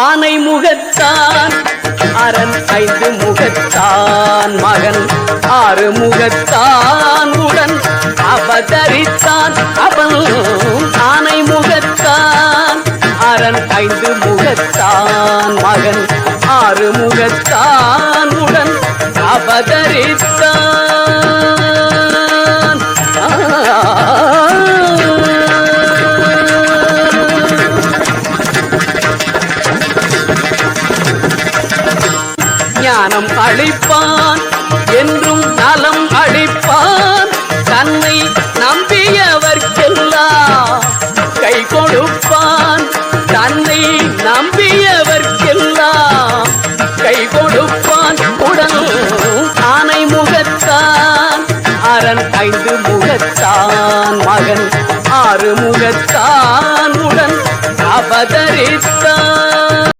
ஆனை முகத்தான் அரண் 5 முகத்தான் மகன் 6 முகத்தான் உடன் அவதரித்தான் அவன். ஆனை முகத்தான் அரண் 5 முகத்தான் மகன் 6 முகத்தான் உடன் அவதரித்தான். ஞானம் அளிப்பான் என்றும் நலம் அளிப்பான். தன்னை நம்பியவர்க்கெல்லாம் கை கொடுப்பான். தன்னை நம்பியவர்க்கெல்லாம் கை கொடுப்பான். உடன் ஆனை முகத்தான் அரண் 5 முகத்தான் மகன் 6 முகத்தான் உடன் அவதரித்தான்.